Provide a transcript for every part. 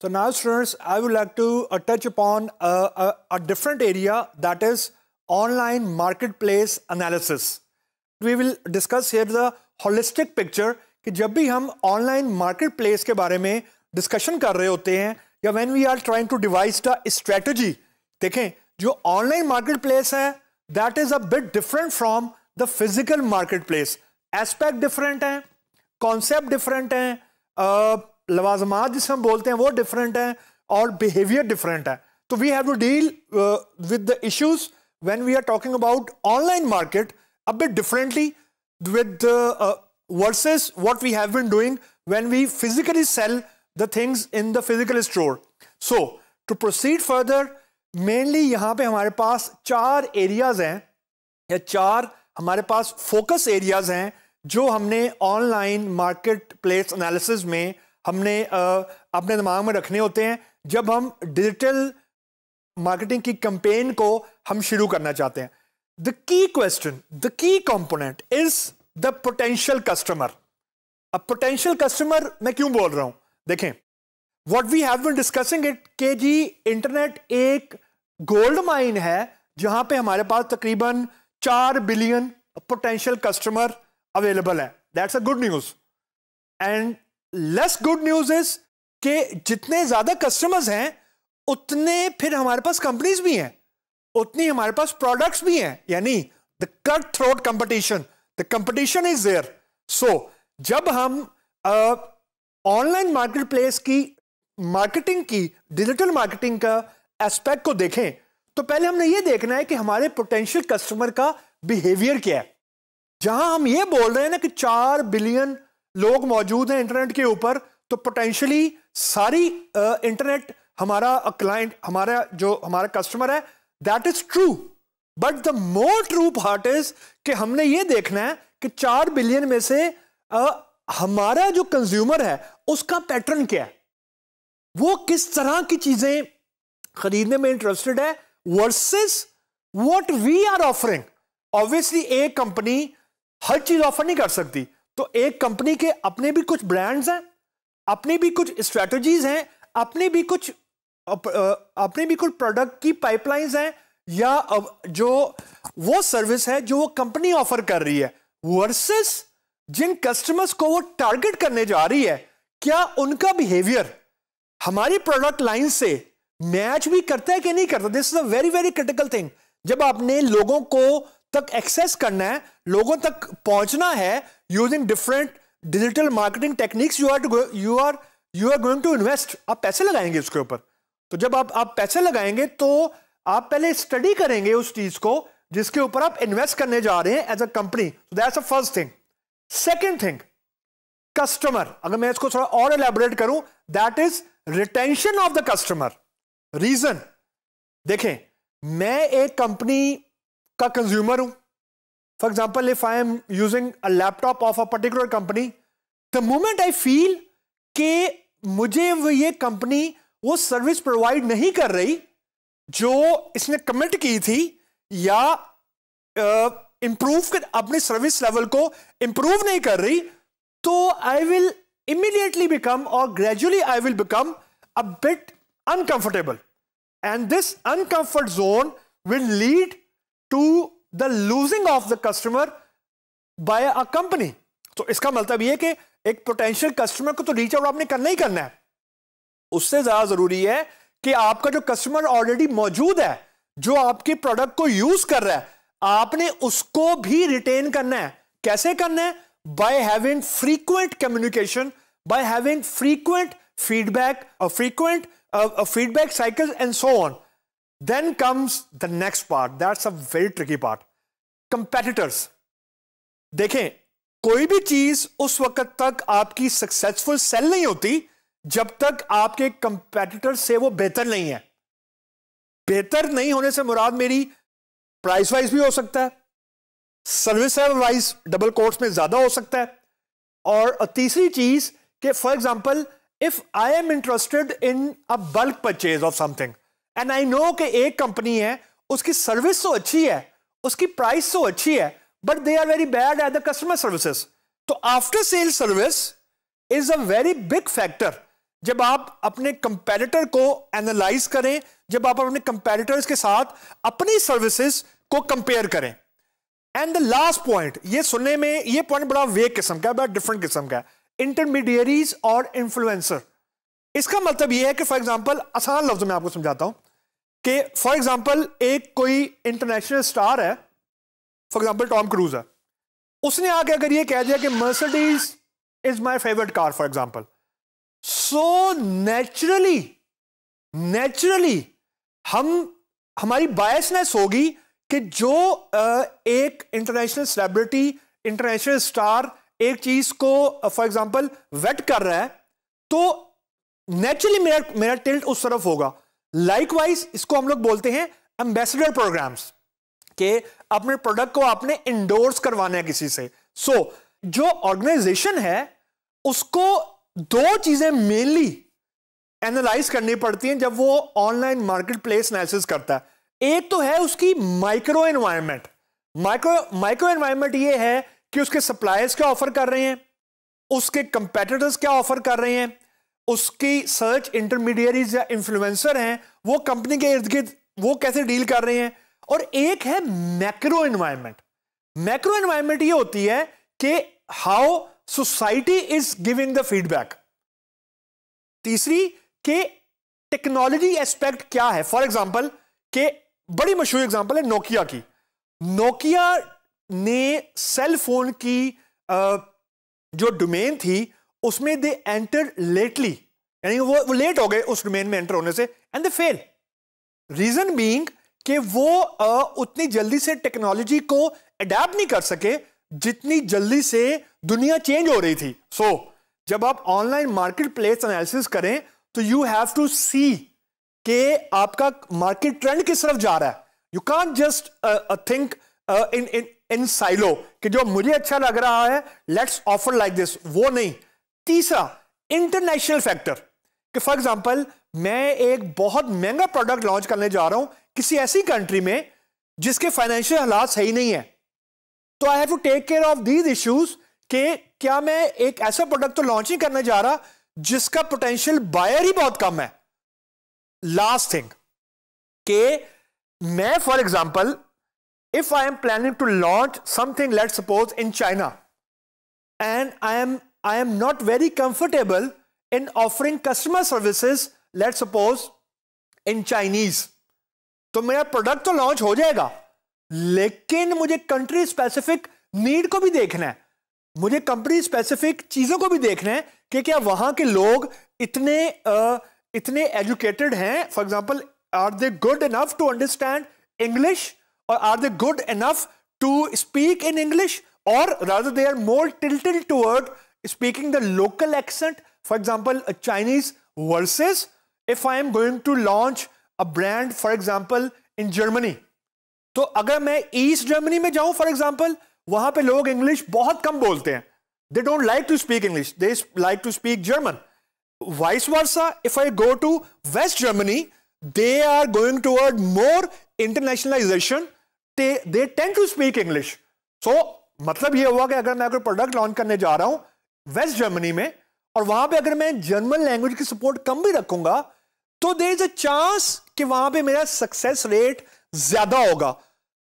So now, students, I would like to touch upon a different area, that is online marketplace analysis. We will discuss here the holistic picture कि जब भी हम online marketplace के बारे में discussion कर रहे होते हैं या when we are trying to devise the strategy, देखें जो online marketplace है that is a bit different from the physical marketplace. Aspect different है, concept different है, लवाजमात जिसे हम बोलते हैं वो डिफरेंट हैं और बिहेवियर डिफरेंट है. तो we have to deal with the issues when we are talking about online market a bit differently with versus what we have been doing when we physically sell the things in the physical store. So to proceed further, mainly यहाँ पे हमारे पास 4 areas हैं या 4 हमारे पास focus areas हैं जो हमने online market place analysis में हमने अपने दिमाग में रखने होते हैं जब हम डिजिटल मार्केटिंग की कैंपेन को हम शुरू करना चाहते हैं. The key question, the key component is the potential customer. अब पोटेंशियल कस्टमर मैं क्यों बोल रहा हूं, देखें what we have been discussing it के जी इंटरनेट एक गोल्ड माइन है जहां पे हमारे पास तकरीबन 4 बिलियन पोटेंशियल कस्टमर अवेलेबल है. That's a good news. And less good news is कि जितने ज्यादा कस्टमर्स हैं उतने फिर हमारे पास कंपनीज भी हैं, उतनी हमारे पास प्रोडक्ट्स भी हैं, यानी the cut throat competition, the competition is there. So जब हम ऑनलाइन मार्केट प्लेस की मार्केटिंग की डिजिटल मार्केटिंग का एस्पेक्ट को देखें तो पहले हमने ये देखना है कि हमारे पोटेंशियल कस्टमर का बिहेवियर क्या है. जहां हम ये बोल रहे हैं ना कि 4 बिलियन लोग मौजूद हैं इंटरनेट के ऊपर, तो पोटेंशियली सारी इंटरनेट हमारा क्लाइंट, हमारा कस्टमर है. That is true, but the more true part is कि हमने ये देखना है कि 4 बिलियन में से हमारा जो कंज्यूमर है उसका पैटर्न क्या है, वो किस तरह की चीजें खरीदने में इंटरेस्टेड है versus what we are offering. Obviously एक कंपनी हर चीज ऑफर नहीं कर सकती, तो एक कंपनी के अपने भी कुछ ब्रांड्स हैं, अपनी भी कुछ स्ट्रेटजीज हैं, अपनी भी कुछ प्रोडक्ट की पाइपलाइंस हैं, या जो वो सर्विस है जो वो कंपनी ऑफर कर रही है वर्सेस जिन कस्टमर्स को वो टारगेट करने जा रही है, क्या उनका बिहेवियर हमारी प्रोडक्ट लाइन से मैच भी करता है कि नहीं करता. This is a very very critical thing. जब आपने लोगों को तक एक्सेस करना है, लोगों तक पहुंचना है using different digital marketing techniques, you are going to invest. आप पैसे लगाएंगे उसके ऊपर. तो जब आप पैसे लगाएंगे तो आप पहले स्टडी करेंगे उस चीज को जिसके ऊपर आप इन्वेस्ट करने जा रहे हैं as a company. That's the first thing. Second thing, customer. अगर मैं इसको थोड़ा और एलैबोरेट करूं, that is retention of the customer. Reason देखें, मैं एक कंपनी का कंज्यूमर हूं. For example, if I am using a laptop of a particular company, the moment I feel कि मुझे ये कंपनी वो सर्विस प्रोवाइड नहीं कर रही जो इसने कमिट की थी, या इंप्रूव कर अपने सर्विस लेवल को इंप्रूव नहीं कर रही, तो आई विल इमीडिएटली बिकम और gradually I will become a bit uncomfortable, and this uncomfort zone will lead to the losing of the customer by a company. तो इसका मतलब ये कि एक पोटेंशियल कस्टमर को तो रीच आउट आपने करना ही करना है. उससे ज्यादा जरूरी है कि आपका जो कस्टमर ऑलरेडी मौजूद है, जो आपके प्रोडक्ट को यूज कर रहा है, आपने उसको भी रिटेन करना है. कैसे करना है? By having frequent communication, by having frequent feedback, feedback cycles and so on. Then comes the next part. That's a very tricky part. Competitors. देखें, कोई भी चीज उस वक्त तक आपकी सक्सेसफुल सेल नहीं होती जब तक आपके कंपेटिटर से वो बेहतर नहीं है. बेहतर नहीं होने से मुराद मेरी प्राइस वाइज भी हो सकता है, सर्विस वाइज डबल कोट्स में ज्यादा हो सकता है, और तीसरी चीज कि for example if I am interested in a bulk purchase of something and I know कि एक कंपनी है, उसकी सर्विस तो अच्छी है, उसकी प्राइस तो अच्छी है, but they are very bad at the customer services. तो after sale service is a very big factor. जब आप अपने कंपैरेटर को एनालाइज करें, जब आप अपने कंपैरेटर्स के साथ अपनी सर्विसेज को कंपेयर करें। एंड द लास्ट पॉइंट, ये सुनने में ये पॉइंट बड़ा वेग किस्म का है, बड़ा डिफरेंट किस्म का है, इंटरमीडिएरीज और इन्फ्लुएंसर। इसका मतलब ये है कि फॉर एग्जांपल, आसान लफ्ज़ों में आपको समझाता हूं कि फॉर एग्जांपल एक कोई इंटरनेशनल स्टार है, फॉर एग्जांपल टॉम क्रूज है, उसने आके अगर ये कह दिया कि Mercedes is my favourite car for example, so naturally हमारी बायसनेस होगी कि जो एक इंटरनेशनल सेलिब्रिटी, इंटरनेशनल स्टार एक चीज को फॉर एग्जांपल वेट कर रहा है, तो नेचुरली मेरा टिल्ट उस तरफ होगा। लाइकवाइज इसको हम लोग बोलते हैं एम्बेसडर प्रोग्राम्स, कि अपने प्रोडक्ट को आपने इंडोर्स करवाना है किसी से। सो जो ऑर्गेनाइजेशन है उसको दो चीजें मेनली एनालाइज करनी पड़ती हैं जब वो ऑनलाइन मार्केट प्लेस एनालिसिस करता है। एक तो है उसकी माइक्रो एनवायरनमेंट। माइक्रो एनवायरनमेंट ये है कि उसके सप्लायर्स क्या ऑफर कर रहे हैं, उसके कंपेटिटर्स क्या ऑफर कर रहे हैं, उसकी सर्च इंटरमीडिएरीज या इन्फ्लुएंसर हैं वो कंपनी के इर्द गिर्द वो कैसे डील कर रहे हैं। और एक है मैक्रो एनवायरनमेंट। मैक्रो एनवायरनमेंट ये होती है कि how society is giving the feedback. तीसरी के टेक्नोलॉजी एस्पेक्ट क्या है। फॉर एग्जांपल के बड़ी मशहूर एग्जांपल है नोकिया की। नोकिया ने सेल फोन की जो डोमेन थी उसमें दे एंटर लेटली, यानी वो लेट हो गए उस डोमेन में एंटर होने से, and they fail. Reason being कि वो उतनी जल्दी से टेक्नोलॉजी को अडेप्ट नहीं कर सके जितनी जल्दी से दुनिया चेंज हो रही थी। सो जब आप ऑनलाइन मार्केट प्लेस एनालिसिस करें तो यू हैव टू सी कि आपका मार्केट ट्रेंड किस तरफ जा रहा है। You can't just think in silo कि जो मुझे अच्छा लग रहा है लेट्स ऑफर लाइक दिस, वो नहीं। तीसरा इंटरनेशनल फैक्टर, कि फॉर एग्जांपल मैं एक बहुत महंगा प्रोडक्ट लॉन्च करने जा रहा हूं किसी ऐसी कंट्री में जिसके फाइनेंशियल हालात सही नहीं है, तो I have to take care of these issues कि क्या मैं एक ऐसा प्रोडक्ट तो लॉन्च ही करने जा रहा जिसका पोटेंशियल बायर ही बहुत कम है। लास्ट थिंग कि मैं for example if I am planning to launch something, let's suppose in China, and I am not very comfortable in offering customer services, let's suppose in Chinese, तो मेरा product तो launch हो जाएगा लेकिन मुझे country specific need को भी देखना है, मुझे कंपनी स्पेसिफिक चीजों को भी देखना है कि क्या वहां के लोग इतने एजुकेटेड हैं। For example, are they good enough to understand English, or are they good enough to speak in English, or rather they are more tilted toward speaking the local accent, for example a Chinese, versus if I am going to launch a brand for example in Germany, तो अगर मैं east Germany में जाऊं for example, वहां पे लोग English बहुत कम बोलते हैं, they don't like to speak English, they like to speak German. Vice versa, if I go to West Germany, they are going toward more internationalization, they tend to speak English. So मतलब ये हुआ कि अगर मैं कोई product launch करने जा रहा हूं वेस्ट जर्मनी में और वहां पे अगर मैं जर्मन लैंग्वेज की सपोर्ट कम भी रखूंगा तो देयर इज अ चांस कि वहां पे मेरा सक्सेस रेट ज्यादा होगा।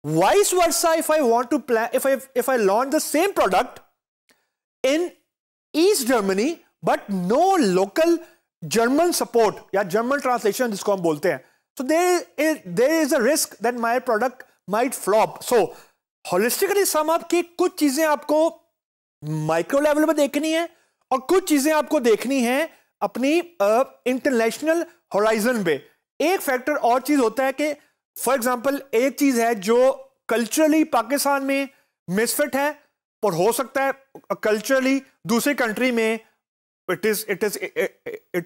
Vice versa, if I want to plan, if I launch the same product in East Germany but no local German support या German translation जिसको हम बोलते हैं, so there is a risk that my product might flop. So holistically sum up कि कुछ चीजें आपको micro level पे देखनी है और कुछ चीजें आपको देखनी है अपनी इंटरनेशनल होराइजन पे। एक फैक्टर और चीज होता है कि फॉर एग्जांपल एक चीज है जो कल्चरली पाकिस्तान में मिसफिट है और हो सकता है कल्चरली दूसरी कंट्री में it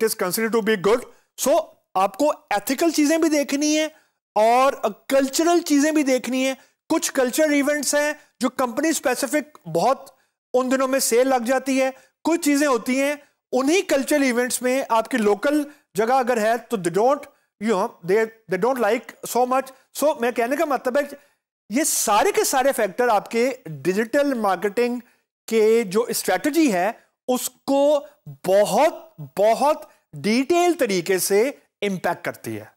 is considered to be good. So आपको एथिकल चीजें भी देखनी है और कल्चरल चीजें भी देखनी है। कुछ कल्चरल इवेंट्स हैं जो कंपनी स्पेसिफिक बहुत उन दिनों में सेल लग जाती है, कुछ चीजें होती हैं उन्हीं कल्चरल इवेंट्स में आपकी लोकल जगह अगर है तो they don't like so much. So मैं कहने का मतलब है ये सारे के सारे फैक्टर आपके डिजिटल मार्केटिंग के जो स्ट्रेटजी है उसको बहुत बहुत डिटेल तरीके से इम्पैक्ट करती है।